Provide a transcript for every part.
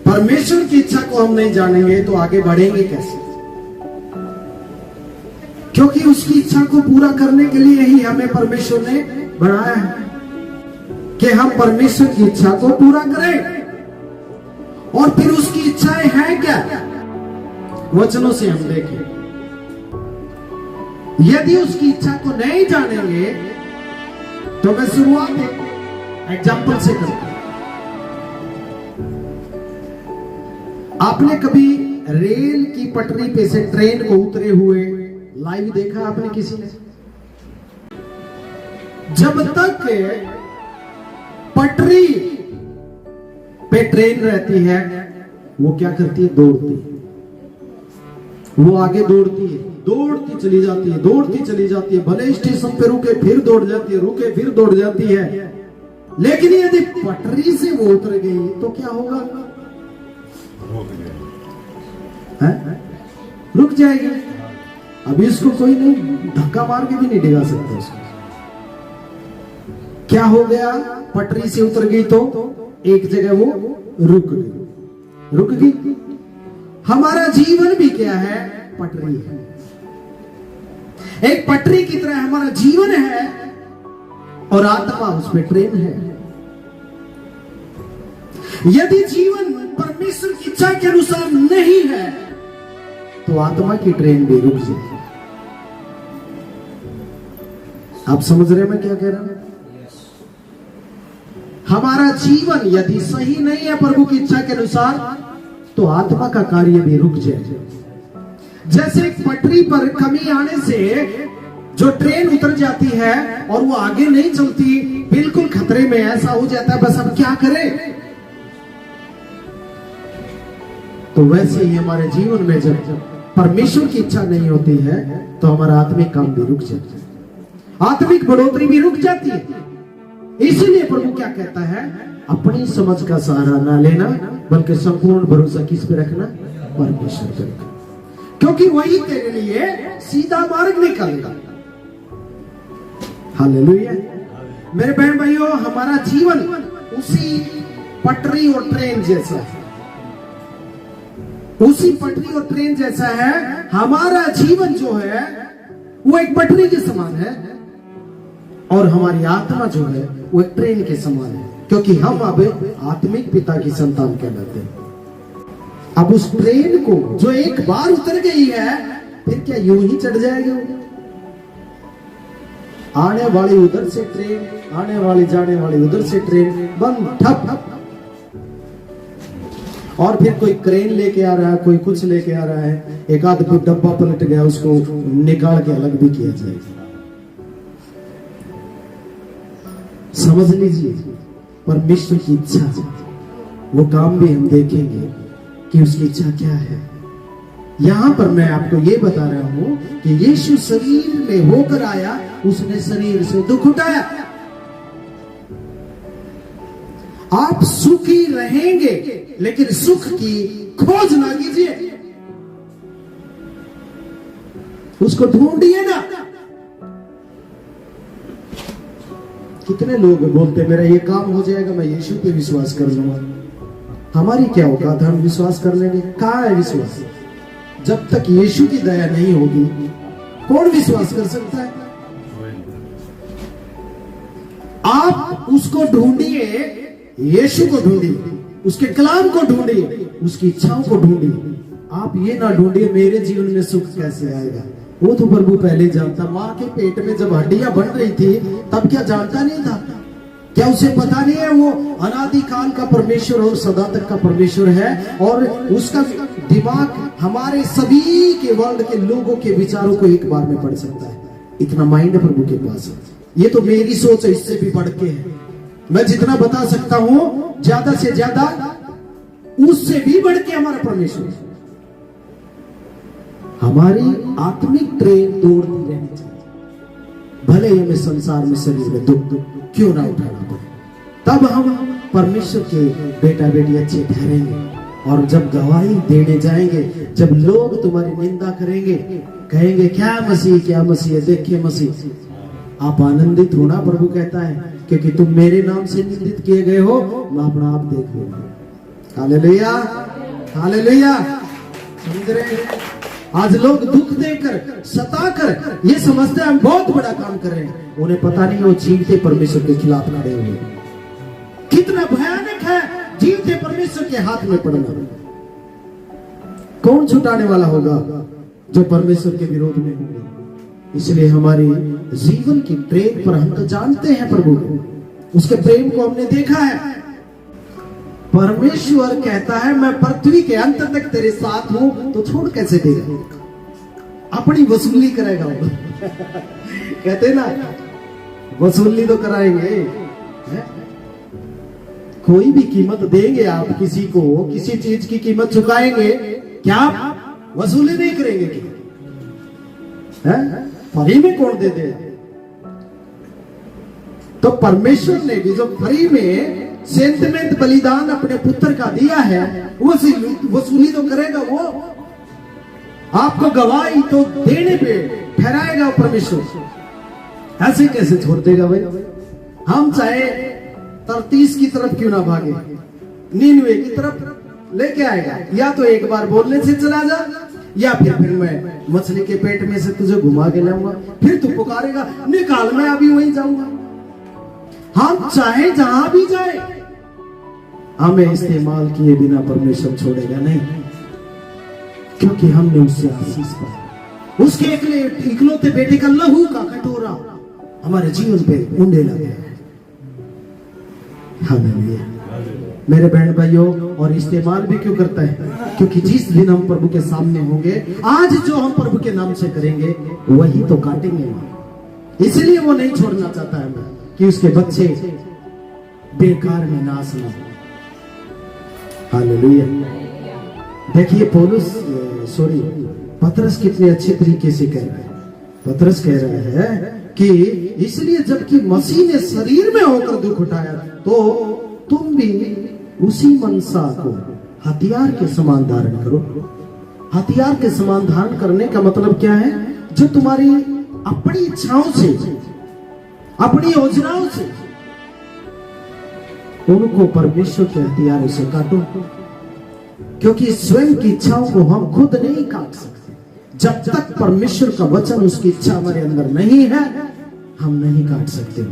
परमेश्वर की इच्छा को हम नहीं जानेंगे तो आगे बढ़ेंगे कैसे? क्योंकि उसकी इच्छा को पूरा करने के लिए ही हमें परमेश्वर ने बनाया है कि हम परमेश्वर की इच्छा को पूरा करें। और फिर उसकी इच्छाएं हैं क्या? वचनों से हम देखें। यदि उसकी इच्छा को नहीं जानेंगे तो मैं शुरुआत एक एग्जाम्पल से करूं। आपने कभी रेल की पटरी पे से ट्रेन को उतरे हुए लाइव देखा आपने किसी ने? जब तक पटरी पे ट्रेन रहती है वो क्या करती है? दौड़ती है। वो आगे दौड़ती है, दौड़ती चली जाती है, दौड़ती चली जाती है। भले स्टेशन पे रुके फिर दौड़ जाती है, रुके फिर दौड़ जाती है। लेकिन यदि पटरी से वो उतर गई तो क्या होगा? रुक जाएगी। अभी इसको कोई नहीं धक्का मार के भी नहीं डिगा सकता उसको। क्या हो गया? पटरी से उतर गई तो एक जगह वो रुक गई। रुक गई। हमारा जीवन भी क्या है? पटरी है। एक पटरी की तरह हमारा जीवन है और आत्मा उस पे ट्रेन है। यदि जीवन परमेश्वर की इच्छा के अनुसार नहीं है तो आत्मा की ट्रेन भी रुक जाएगी। आप समझ रहे हैं मैं क्या कह रहा हूं? हमारा जीवन यदि सही नहीं है प्रभु की इच्छा के अनुसार तो आत्मा का कार्य भी रुक जाएगा। जैसे एक पटरी पर कमी आने से जो ट्रेन उतर जाती है और वो आगे नहीं चलती, बिल्कुल खतरे में, ऐसा हो जाता है बस अब क्या करें। तो वैसे ही हमारे जीवन में जब परमेश्वर की इच्छा नहीं होती है तो हमारा आत्मिक काम भी रुक जाता है, आत्मिक बढ़ोतरी भी रुक जाती है। इसीलिए प्रभु क्या कहता है? अपनी समझ का सहारा ना लेना बल्कि संपूर्ण भरोसा किस पे रखना? परमेश्वर पे रखना, क्योंकि वही तेरे लिए सीधा मार्ग निकालेगा। हालेलुया। मेरे बहन भाइयों, हमारा जीवन उसी पटरी और ट्रेन जैसा है। उसी पटरी और ट्रेन जैसा है। हमारा जीवन जो है वो एक पटरी के समान है और हमारी आत्मा जो है वो एक ट्रेन के समान है, क्योंकि हम अब आत्मिक पिता की संतान कहलाते हैं। अब उस ट्रेन को जो एक बार उतर गई है फिर क्या यूं ही चढ़ जाएगी? आने वाली उधर से ट्रेन, आने वाली जाने वाली उधर से ट्रेन, बंद ठप। और फिर कोई क्रेन लेके आ रहा है, कोई कुछ लेके आ रहा है, एक आध कोई डब्बा पलट गया उसको निकाल के अलग भी किया जाएगा। समझ लीजिए, परमेश्वर की इच्छा, वो काम भी हम देखेंगे कि उसकी इच्छा क्या है। यहां पर मैं आपको ये बता रहा हूं कि यीशु शरीर में होकर आया, उसने शरीर से दुख उठाया। आप सुखी रहेंगे लेकिन सुख की खोज ना कीजिए, उसको ढूंढिए ना। कितने लोग बोलते मेरा ये काम हो जाएगा, मैं यीशु पे विश्वास कर लूंगा। हमारी क्या औकात है हम विश्वास कर लेंगे? कहां है विश्वास? जब तक यीशु की दया नहीं होगी कौन विश्वास कर सकता है? आप उसको ढूंढिए, यीशु को ढूंढिए, उसके कलाम को ढूंढिए, उसकी इच्छाओं को ढूंढिए। आप ये ना ढूंढिए मेरे जीवन में सुख कैसे आएगा। वो तो प्रभु पहले जानता। मां के पेट में जब हड्डियां बन रही थी तब क्या जानता नहीं था? क्या उसे पता नहीं है वो अनादि काल का परमेश्वर और सदा तक का परमेश्वर है और उसका दिमाग हमारे सभी के वर्ल्ड के लोगों के विचारों को एक बार में पढ़ सकता है। इतना माइंड प्रभु के पास है। ये तो मेरी सोच है, इससे भी बढ़ के है। मैं जितना बता सकता हूं ज्यादा से ज्यादा उससे भी बढ़ के हमारा परमेश्वर है। हमारी आत्मिक ट्रेन दौड़ती रहनी चाहिए, भले ही हमें संसार में शरीर में दुख क्यों ना उठाना पड़े। तब हम परमेश्वर के बेटा बेटी अच्छे ठहरेंगे। और जब गवाही देने जाएंगे, जब लोग तुम्हारी निंदा करेंगे, कहेंगे क्या मसीह है, देखिए मसीह, आप आनंदित होना। प्रभु कहता है क्योंकि तुम मेरे नाम से निंदित किए गए हो, मैं अपना आप देख लूंगा। Hallelujah, hallelujah. समझ रहे हैं? आज लोग दुख देकर, सताकर ये समझते हैं हम बहुत बड़ा काम कर रहे हैं। उन्हें पता नहीं वो जीवते परमेश्वर के खिलाफ लड़े हुए। कितना भयानक है जीवते परमेश्वर के हाथ में पड़ना। कौन छुटाने वाला होगा? जो परमेश्वर के विरोध में होंगे। इसलिए हमारी जीवन की प्रेम पर हम तो जानते हैं प्रभु को, उसके प्रेम को हमने देखा है। परमेश्वर कहता है मैं पृथ्वी के अंत तक तेरे साथ हूं, तो छोड़ कैसे देगा? अपनी वसूली करेगा वो। कहते ना, वसूली तो कराएंगे। कोई भी कीमत देंगे आप किसी को, किसी चीज की कीमत चुकाएंगे, क्या वसूली नहीं करेंगे? फ्री में कौन दे दे? तो परमेश्वर ने भी जो फ्री में सेंटिमेंट बलिदान अपने पुत्र का दिया है, वसूली तो करेगा वो। आपको गवाही तो देने पे ठहराएगा परमेश्वर। ऐसे कैसे छोड़ देगा भाई? हम चाहे तरतीस की तरफ क्यों ना भागे, 99 की तरफ लेके आएगा। या तो एक बार बोलने से चला जा, या फिर मैं मछली के पेट में से तुझे घुमा के लाऊंगा, फिर तू पुकारेगा निकाल, मैं अभी वहीं जाऊंगा। हम चाहे जहां भी जाए, हमें इस्तेमाल किए बिना परमेश्वर छोड़ेगा नहीं, क्योंकि हमने उससे आशीष पाई। उसके इकलौते बेटे का लहू का कटोरा हमारे जीवन पे उंडे लगे। हालेलुया। मेरे बहन भाइयों, और इस्तेमाल भी क्यों करता है? क्योंकि जिस दिन हम प्रभु के सामने होंगे, आज जो हम प्रभु के नाम से करेंगे वही तो काटेंगे। इसलिए वो नहीं छोड़ना चाहता है कि उसके बच्चे बेकार में नाश ना हो। हालेलुया। देखिए पौलुस पतरस कितने अच्छे तरीके से कह रहा है। पतरस कह रहा है कि इसलिए जबकि मसीह ने शरीर में होकर दुख उठाया, तो तुम भी उसी मनसा को हथियार के समान धारण करो। हथियार के समान धारण करने का मतलब क्या है? जो तुम्हारी अपनी इच्छाओं से, अपनी योजनाओं से, उनको परमेश्वर के हथियारों से काटो। क्योंकि स्वयं की इच्छाओं को हम खुद नहीं काट सकते। जब तक परमेश्वर का वचन, उसकी इच्छा हमारे अंदर नहीं है, हम नहीं काट सकते।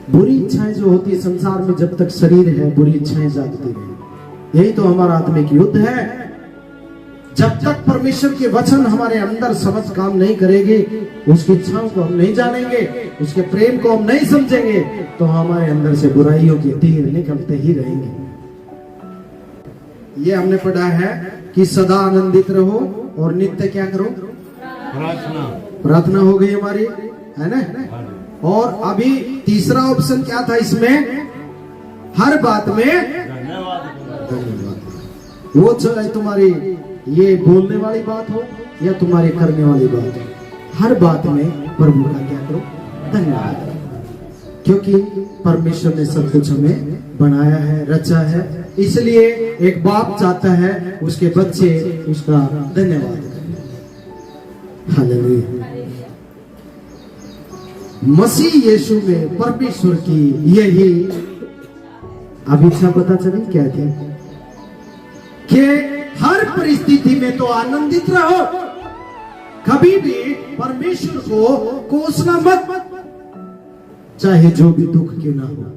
बुरी इच्छाएं जो होती है संसार में, जब तक शरीर है बुरी इच्छाएं जागती रहेंगी। यही तो हमारा आत्मिक युद्ध है। जब तक परमेश्वर के वचन हमारे अंदर समझ काम नहीं करेगी, उसकी इच्छाओं को हम नहीं जानेंगे, उसके प्रेम को हम नहीं समझेंगे, तो हमारे अंदर से बुराइयों के तीर निकलते ही रहेंगे। ये हमने पढ़ा है कि सदा आनंदित रहो और नित्य क्या करो? प्रार्थना हो गई हमारी, है ना? और अभी तीसरा ऑप्शन क्या था इसमें? हर बात में धन्यवाद। वो चाहे तुम्हारी ये बोलने वाली बात हो या तुम्हारी करने वाली बात हो, हर बात में प्रभु का क्या करो? धन्यवाद। क्योंकि परमेश्वर ने सब कुछ हमें बनाया है, रचा है। इसलिए एक बाप चाहता है उसके बच्चे उसका धन्यवाद करें। हालेलुया। मसीह यीशु में परमेश्वर की यही अब इच्छा पता चली क्या थी? कि हर परिस्थिति में तो आनंदित रहो, कभी भी परमेश्वर को कोसना मत, चाहे जो भी दुख क्यों ना हो।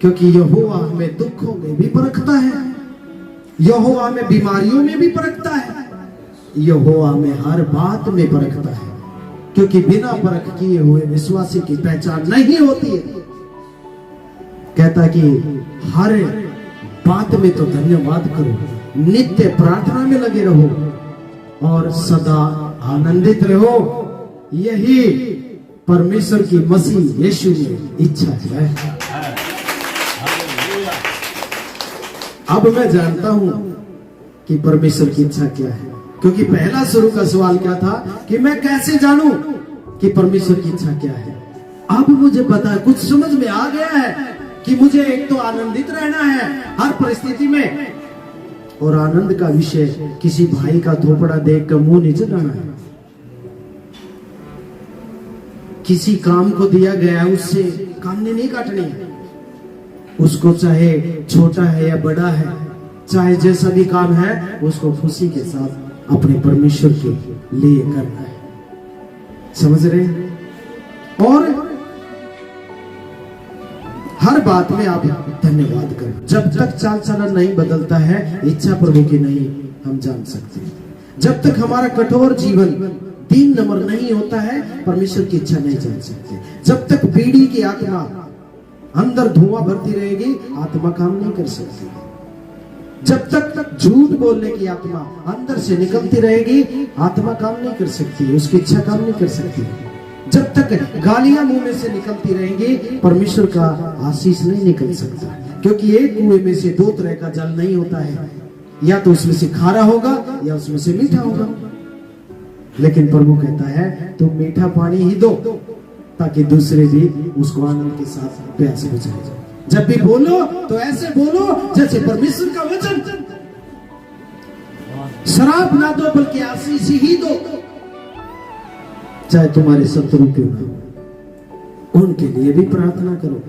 क्योंकि यहोवा हमें दुखों में भी परखता है, यहोवा हमें बीमारियों में भी परखता है, यहोवा हमें हर बात में परखता है। क्योंकि बिना परख किए हुए विश्वासी की पहचान नहीं होती है। कहता कि हर बात में तो धन्यवाद करो, नित्य प्रार्थना में लगे रहो और सदा आनंदित रहो। यही परमेश्वर की मसीह यीशु में इच्छा है। अब मैं जानता हूं कि परमेश्वर की इच्छा क्या है, क्योंकि पहला शुरू का सवाल क्या था कि मैं कैसे जानूं कि परमेश्वर की इच्छा क्या है। अब मुझे पता है, कुछ समझ में आ गया है कि मुझे एक तो आनंदित रहना है हर परिस्थिति में, और आनंद का विषय किसी भाई का थोपड़ा देख कर मुंह नहीं चढ़ाना है। किसी काम को दिया गया है उससे कान नहीं काटनी है। उसको चाहे छोटा है या बड़ा है, चाहे जैसा भी काम है, उसको खुशी के साथ अपने परमेश्वर के लिए करना है। समझ रहे हैं? और हर बात में आप धन्यवाद करें। जब तक चाल चलन नहीं बदलता है, इच्छा प्रभु की नहीं हम जान सकते। जब तक हमारा कठोर जीवन 3 नंबर नहीं होता है, परमेश्वर की इच्छा नहीं जान सकते। जब तक बीड़ी की आत्मा अंदर धुआं भरती रहेगी, आत्मा काम नहीं कर सकती। जब तक झूठ बोलने की आत्मा अंदर से निकलती रहेगी, आत्मा काम नहीं कर सकती, उसकी इच्छा काम नहीं कर सकती। जब तक गालियां मुंह में से निकलती रहेंगी, परमेश्वर का आशीष नहीं निकल सकता। क्योंकि एक कुएं में से 2 तरह का जल नहीं होता है, या तो उसमें से खारा होगा या उसमें से मीठा होगा। लेकिन प्रभु कहता है तुम मीठा पानी ही दो, ताकि दूसरे भी उसको आनंद के साथ प्यास बुझाए। जब भी बोलो तो ऐसे बोलो जैसे परमेश्वर का वचन, शराब ना दो बल्कि आशीष ही दो, चाहे तुम्हारे शत्रु क्यों ना हो, उनके लिए भी प्रार्थना करो।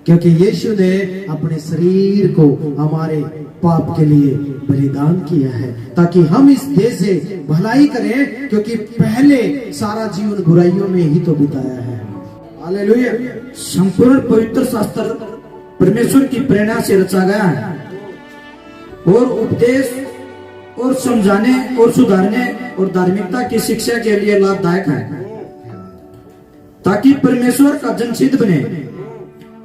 क्योंकि यीशु ने अपने शरीर को हमारे पाप के लिए बलिदान किया है, ताकि हम इस देश से भलाई करें। क्योंकि पहले सारा जीवन बुराइयों में ही तो बिताया है। हालेलुया। संपूर्ण पवित्र शास्त्र परमेश्वर की प्रेरणा से रचा गया है और उपदेश और समझाने और सुधारने और धार्मिकता की शिक्षा के लिए लाभदायक है, ताकि परमेश्वर का जन सिद्ध बने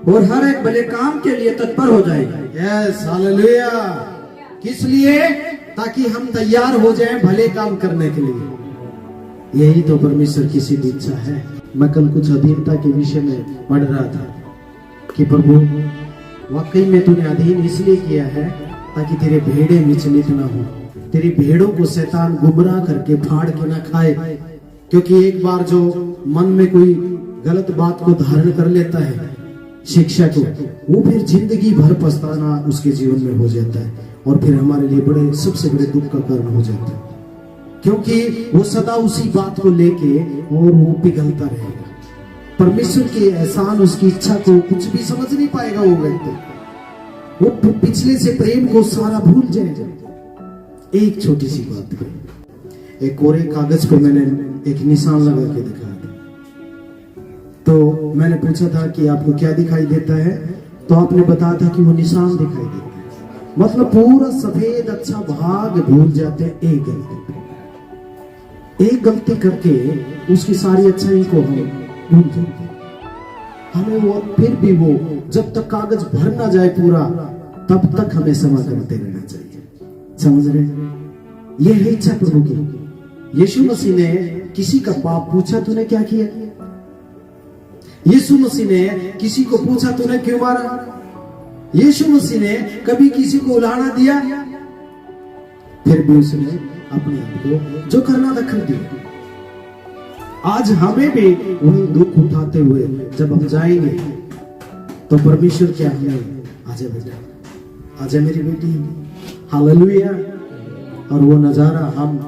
और हर एक भले काम के लिए तत्पर हो जाए। Yes, hallelujah. किस लिए? ताकि हम तैयार हो जाएं भले काम करने के लिए। यही तो परमेश्वर की सिद्ध इच्छा है। मैं कल कुछ अधीनता के विषय में पढ़ रहा था कि प्रभु वाकई में तूने अधीन इसलिए किया है ताकि तेरे भेड़े विचलित ना हो, तेरी भेड़ों को शैतान गुमराह करके फाड़ के ना खाए। क्योंकि एक बार जो मन में कोई गलत बात को धारण कर लेता है, शिक्षा को, वो फिर जिंदगी भर पछताना उसके जीवन में हो जाता है और फिर हमारे लिए बड़े सबसे बड़े दुख का कारण हो जाता है। क्योंकि वो सदा उसी बात को लेके और वो पिघलता रहेगा। परमेश्वर के एहसान, उसकी इच्छा को कुछ भी समझ नहीं पाएगा वो व्यक्ति। वो पिछले से प्रेम को सारा भूल जाएगा। एक छोटी सी बात है, एक कोरे कागज पे मैंने एक निशान लगा के दिखाया था। तो मैंने पूछा था कि आपको क्या दिखाई देता है, तो आपने बताया था कि वो निशान दिखाई देता है। मतलब पूरा सफेद अच्छा भाग भूल जाते हैं एक गलती पे। एक गलती करके उसकी सारी अच्छाई को हम भूल जाते हैं। हमें वो फिर भी वो जब तक कागज भर ना जाए पूरा, तब तक हमें क्षमा करते रहना चाहिए। समझ रहे? ये है इच्छा प्रभु की। यीशु मसीह ने किसी का पाप पूछा, तूने क्या किया? यीशु मसीह ने किसी को पूछा, तूने क्यों मारा? यीशु मसीह ने कभी किसी को उलाहना दिया? फिर भी उसने अपने आप को जो करना था कर दिया। आज हमें भी वही दुख उठाते हुए जब हम जाएंगे तो परमेश्वर क्या हमें, आजा बेटा, आजा मेरी बेटी, हालेलुया। और वो नजारा हम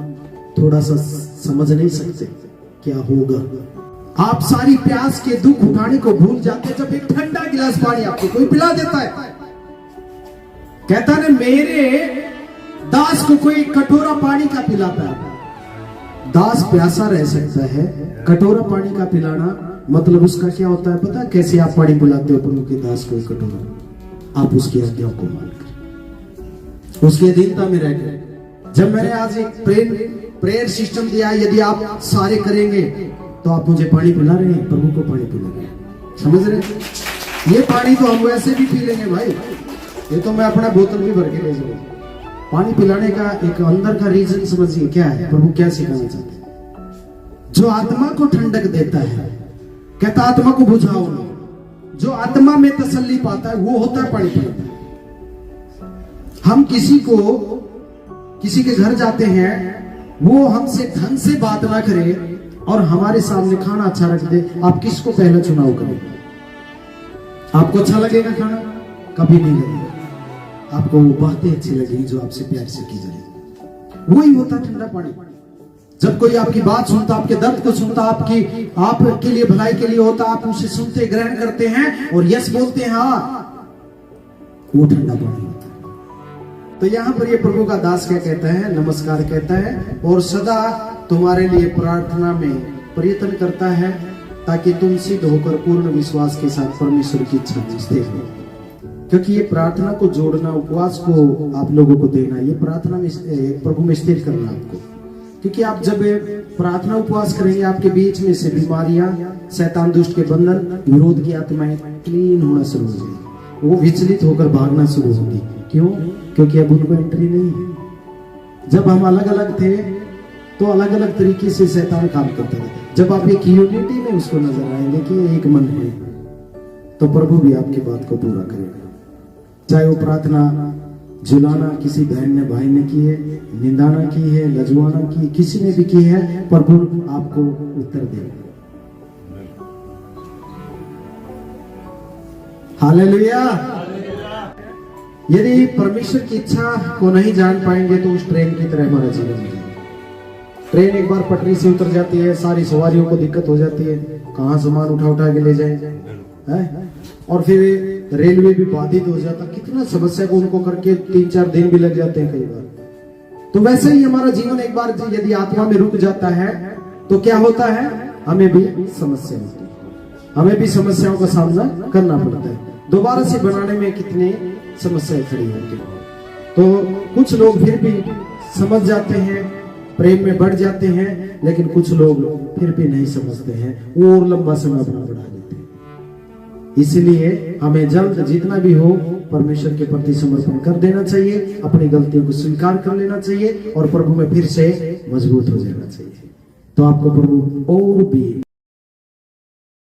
थोड़ा सा समझ नहीं सकते क्या होगा। आप सारी प्यास के दुख उठाने को भूल जाते जब एक ठंडा गिलास पानी आपको कोई पिला देता है। कहता है मेरे दास को कोई कटोरा पानी का पिलाता है। दास प्यासा रह सकता है, कटोरा पानी का पिलाना मतलब उसका क्या होता है पता? कैसे आप पानी पिलाते हो प्रभु के दास को कटोरा? आप उसकी आज्ञाओं को मानकर, उसकी अधीनता में रहकर। जब मैंने आज एक प्रेयर सिस्टम दिया, यदि आप सारे करेंगे तो आप मुझे पानी पिला रहे हैं, प्रभु को पानी पिला रहे हैं। समझ रहे? ये पानी तो हम वैसे भी पी लेंगे भाई, ये तो मैं अपना बोतल भी भर के ले जाऊंगा। पानी पिलाने का एक अंदर का रीजन समझिए क्या है, प्रभु क्या सिखाना चाहते हैं। जो आत्मा को ठंडक देता है, कहता आत्मा को बुझाओ। जो आत्मा में तसल्ली पाता है वो होता है पानी पिलाना। हम किसी के घर जाते हैं, वो हमसे ढंग से बात ना करे और हमारे सामने खाना अच्छा रख दे, आप किसको पहले चुनाव करेंगे? आपको अच्छा लगेगा खाना? कभी नहीं लगेगा। आपको वो बातें अच्छी लगेगी जो आपसे प्यार से की जाएगी। वही होता ठंडा पानी। जब कोई आपकी बात सुनता, आपके दर्द को सुनता, आपके लिए भलाई के लिए होता, आप उसे सुनते, ग्रहण करते हैं और यस बोलते हैं, हाँ वो ठंडा पानी होता है। तो यहाँ पर ये प्रभु का दास क्या कहता है, नमस्कार कहता है, और सदा तुम्हारे लिए प्रार्थना में प्रयत्न करता है ताकि तुम सिद्ध होकर पूर्ण विश्वास के साथ परमेश्वर की इच्छा में स्थिर हो। क्योंकि ये प्रार्थना को जोड़ना, उपवास को आप लोगों को देना, ये प्रार्थना में प्रभु में स्थिर करना आपको। क्योंकि आप जब प्रार्थना उपवास करेंगे, आपके बीच में से बीमारियां, शैतान दुष्ट के बंधन, विरोध की आत्माएं क्लीन होना शुरू हो जाएगी, वो विचलित होकर भागना शुरू होगी। क्यों? क्योंकि अब उनको एंट्री नहीं है। जब हम अलग अलग थे तो अलग अलग तरीके से शैतान काम करता था। जब आप एक यूनिटी में उसको नजर आएंगे कि एक मन है, तो प्रभु भी आपकी बात को पूरा करेगा। चाहे वो प्रार्थना जुलाना किसी बहन ने भाई ने की है, निंदाना की है, लजवाना की, किसी ने भी की है, प्रभु आपको उत्तर देगा। हालेलुया। यदि परमेश्वर की इच्छा को नहीं जान पाएंगे तो उस ट्रेन की तरह हमारा जीवन है। ट्रेन एक बार पटरी से उतर जाती है, सारी सवारियों को दिक्कत हो जाती है, कहाँ सामान उठा के ले जाए है? और फिर रेलवे भी बाधित हो जाता, कितना समस्या को उनको करके 3-4 दिन भी लग जाते हैं कई बार। तो वैसे ही हमारा जीवन एक बार यदि आत्मा में रुक जाता है तो क्या होता है, हमें भी समस्या होती है, हमें भी समस्याओं का सामना करना पड़ता है। दोबारा से बनाने में कितनी समस्याएं खड़ी होती है। तो कुछ लोग फिर भी समझ जाते हैं, प्रेम में बढ़ जाते हैं, लेकिन कुछ लोग फिर भी नहीं समझते हैं, वो और लंबा समय अपना बढ़ा देते हैं। इसलिए हमें जल्द जितना भी हो परमेश्वर के प्रति समर्पण कर देना चाहिए, अपनी गलतियों को स्वीकार कर लेना चाहिए और प्रभु में फिर से मजबूत हो जाना चाहिए। तो आपको प्रभु और भी